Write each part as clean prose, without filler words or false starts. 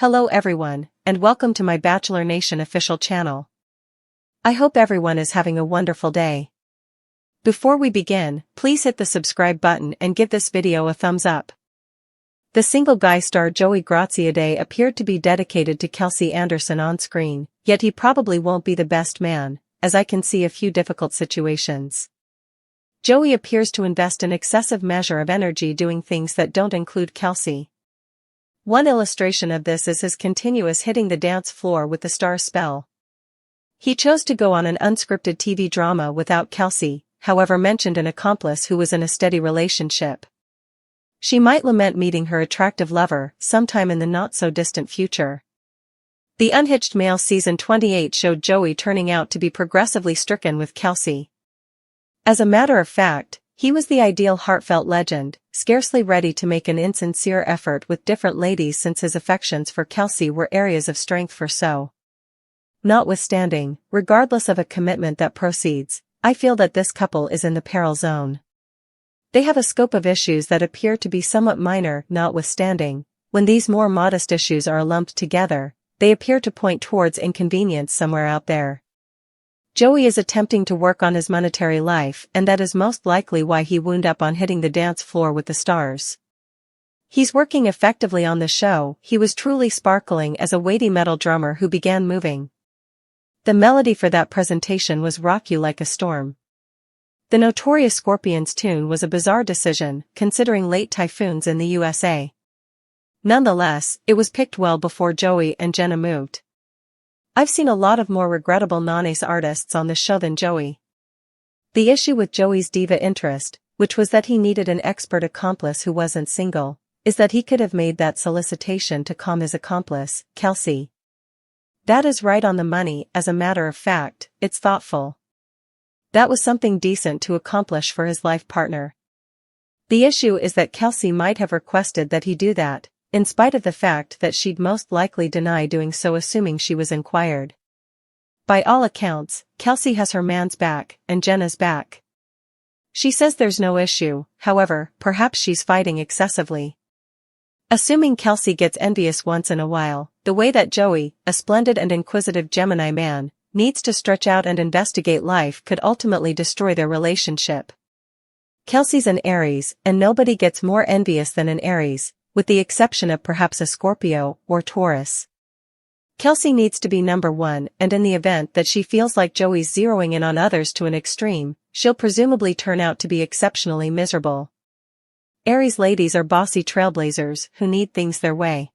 Hello everyone, and welcome to my Bachelor Nation official channel. I hope everyone is having a wonderful day. Before we begin, please hit the subscribe button and give this video a thumbs up. The single guy star Joey Graziadei appeared to be dedicated to Kelsey Anderson on screen, yet he probably won't be the best man, as I can see a few difficult situations. Joey appears to invest an excessive measure of energy doing things that don't include Kelsey. One illustration of this is his continuous hitting the dance floor with the star spell. He chose to go on an unscripted TV drama without Kelsey, however mentioned an accomplice who was in a steady relationship. She might lament meeting her attractive lover sometime in the not-so-distant future. The Unhitched Male Season 28 showed Joey turning out to be progressively stricken with Kelsey. As a matter of fact, he was the ideal heartfelt legend, scarcely ready to make an insincere effort with different ladies since his affections for Kelsey were areas of strength for so. Notwithstanding, regardless of a commitment that proceeds, I feel that this couple is in the peril zone. They have a scope of issues that appear to be somewhat minor. Notwithstanding, when these more modest issues are lumped together, they appear to point towards inconvenience somewhere out there. Joey is attempting to work on his monetary life, and that is most likely why he wound up on hitting the dance floor with the stars. He's working effectively on the show. He was truly sparkling as a weighty metal drummer who began moving. The melody for that presentation was "Rock You Like a Storm." The Notorious Scorpions tune was a bizarre decision, considering late typhoons in the USA. Nonetheless, it was picked well before Joey and Jenna moved. I've seen a lot of more regrettable non-ace artists on the show than Joey. The issue with Joey's diva interest, which was that he needed an expert accomplice who wasn't single, is that he could have made that solicitation to calm his accomplice, Kelsey. That is right on the money. As a matter of fact, it's thoughtful. That was something decent to accomplish for his life partner. The issue is that Kelsey might have requested that he do that, in spite of the fact that she'd most likely deny doing so, assuming she was inquired. By all accounts, Kelsey has her man's back, and Jenna's back. She says there's no issue, however, perhaps she's fighting excessively. Assuming Kelsey gets envious once in a while, the way that Joey, a splendid and inquisitive Gemini man, needs to stretch out and investigate life could ultimately destroy their relationship. Kelsey's an Aries, and nobody gets more envious than an Aries, with the exception of perhaps a Scorpio or Taurus. Kelsey needs to be number one, and in the event that she feels like Joey's zeroing in on others to an extreme, she'll presumably turn out to be exceptionally miserable. Aries ladies are bossy trailblazers who need things their way.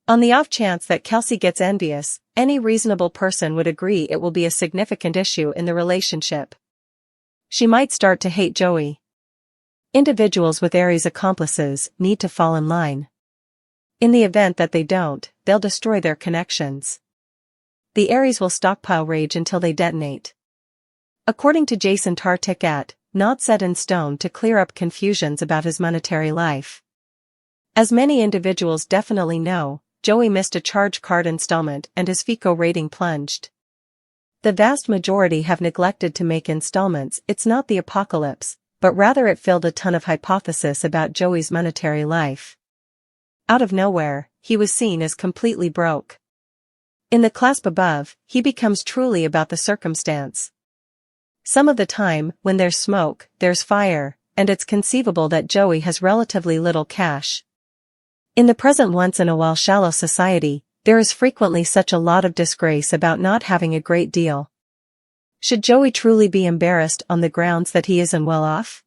On the off chance that Kelsey gets envious, any reasonable person would agree it will be a significant issue in the relationship. She might start to hate Joey. Individuals with Aries accomplices need to fall in line. In the event that they don't, they'll destroy their connections. The Aries will stockpile rage until they detonate. According to Jason Tartik at Not Set in Stone, to clear up confusions about his monetary life. As many individuals definitely know, Joey missed a charge card installment and his FICO rating plunged. The vast majority have neglected to make installments. It's not the apocalypse, but rather it filled a ton of hypothesis about Joey's monetary life. Out of nowhere, he was seen as completely broke. In the clasp above, he becomes truly about the circumstance. Some of the time, when there's smoke, there's fire, and it's conceivable that Joey has relatively little cash. In the present once-in-a-while shallow society, there is frequently such a lot of disgrace about not having a great deal. Should Joey truly be embarrassed on the grounds that he isn't well off?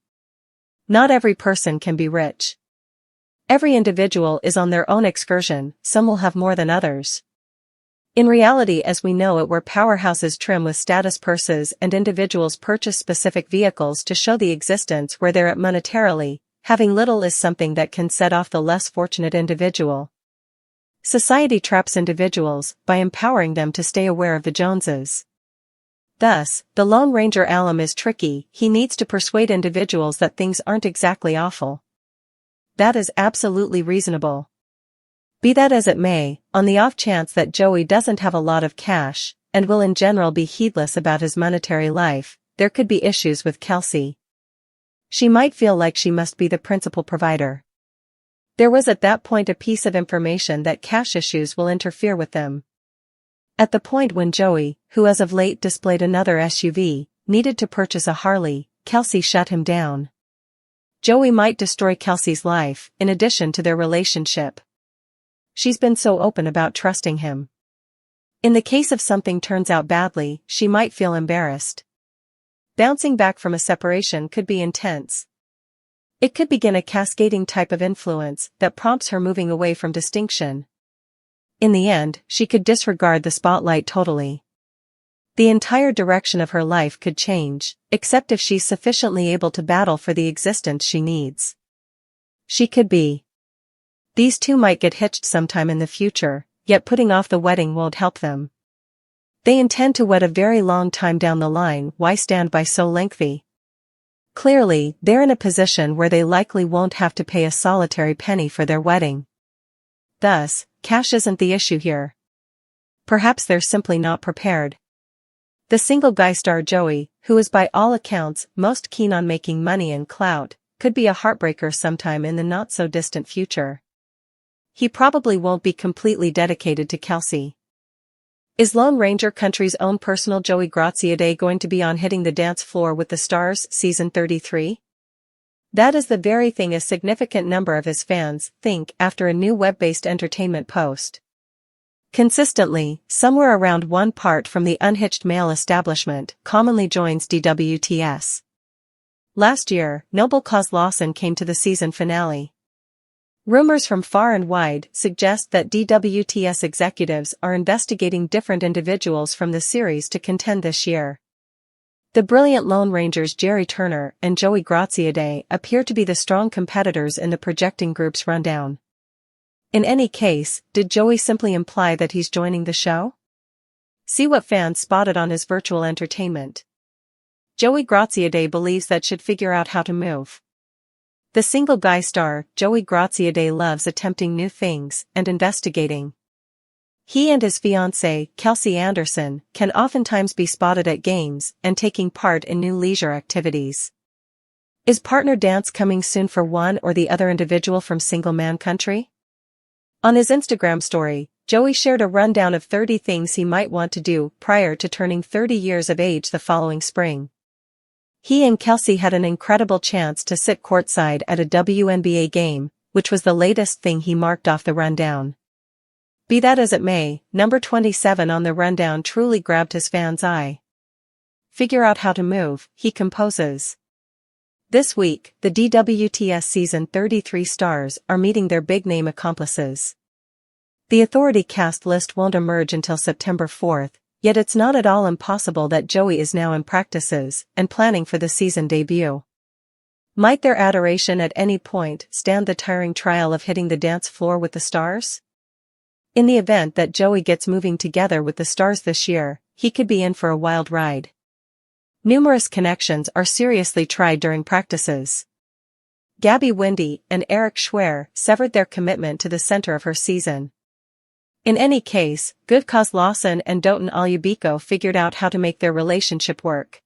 Not every person can be rich. Every individual is on their own excursion, some will have more than others. In reality, as we know it, where powerhouses trim with status purses and individuals purchase specific vehicles to show the existence where they're at monetarily, having little is something that can set off the less fortunate individual. Society traps individuals by empowering them to stay aware of the Joneses. Thus, the Lone Ranger alum is tricky. He needs to persuade individuals that things aren't exactly awful. That is absolutely reasonable. Be that as it may, on the off chance that Joey doesn't have a lot of cash, and will in general be heedless about his monetary life, there could be issues with Kelsey. She might feel like she must be the principal provider. There was at that point a piece of information that cash issues will interfere with them. At the point when Joey, who as of late displayed another SUV, needed to purchase a Harley, Kelsey shut him down. Joey might destroy Kelsey's life, in addition to their relationship. She's been so open about trusting him. In the case of something turns out badly, she might feel embarrassed. Bouncing back from a separation could be intense. It could begin a cascading type of influence that prompts her moving away from distinction. In the end, she could disregard the spotlight totally. The entire direction of her life could change, except if she's sufficiently able to battle for the existence she needs. She could be. These two might get hitched sometime in the future, yet putting off the wedding won't help them. They intend to wed a very long time down the line. Why stand by so lengthy? Clearly, they're in a position where they likely won't have to pay a solitary penny for their wedding. Thus, cash isn't the issue here. Perhaps they're simply not prepared. The single guy star Joey, who is by all accounts most keen on making money and clout, could be a heartbreaker sometime in the not-so-distant future. He probably won't be completely dedicated to Kelsey. Is Lone Ranger Country's own personal Joey Graziadei going to be on Hitting the Dance Floor with the Stars season 33? That is the very thing a significant number of his fans think after a new web-based entertainment post. Consistently, somewhere around one part from the unhitched male establishment commonly joins DWTS. Last year, Noble Cause Lawson came to the season finale. Rumors from far and wide suggest that DWTS executives are investigating different individuals from the series to contend this year. The brilliant Lone Rangers Jerry Turner and Joey Graziadei appear to be the strong competitors in the projecting group's rundown. In any case, did Joey simply imply that he's joining the show? See what fans spotted on his virtual entertainment. Joey Graziadei believes that should figure out how to move. The single guy star, Joey Graziadei, loves attempting new things and investigating. He and his fiancée, Kelsey Anderson, can oftentimes be spotted at games and taking part in new leisure activities. Is partner dance coming soon for one or the other individual from Single Man Country? On his Instagram story, Joey shared a rundown of 30 things he might want to do prior to turning 30 years of age the following spring. He and Kelsey had an incredible chance to sit courtside at a WNBA game, which was the latest thing he marked off the rundown. Be that as it may, number 27 on the rundown truly grabbed his fans' eye. Figure out how to move, he composes. This week, the DWTS season 33 stars are meeting their big-name accomplices. The authority cast list won't emerge until September 4th, yet it's not at all impossible that Joey is now in practices and planning for the season debut. Might their adoration at any point stand the tiring trial of hitting the dance floor with the stars? In the event that Joey gets moving together with the stars this year, he could be in for a wild ride. Numerous connections are seriously tried during practices. Gabby Windey and Eric Schwer severed their commitment to the center of her season. In any case, Good Cause Lawson and Doton Alubiko figured out how to make their relationship work.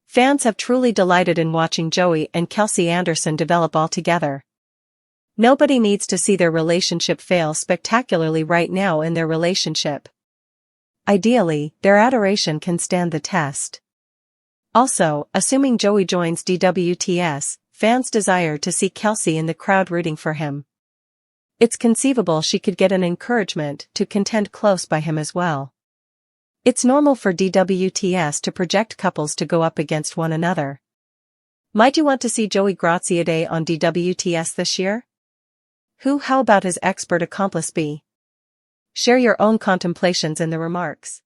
Fans have truly delighted in watching Joey and Kelsey Anderson develop all together. Nobody needs to see their relationship fail spectacularly right now in their relationship. Ideally, their adoration can stand the test. Also, assuming Joey joins DWTS, fans desire to see Kelsey in the crowd rooting for him. It's conceivable she could get an encouragement to contend close by him as well. It's normal for DWTS to project couples to go up against one another. Might you want to see Joey Graziadei on DWTS this year? How about his expert accomplice B? Share your own contemplations in the remarks.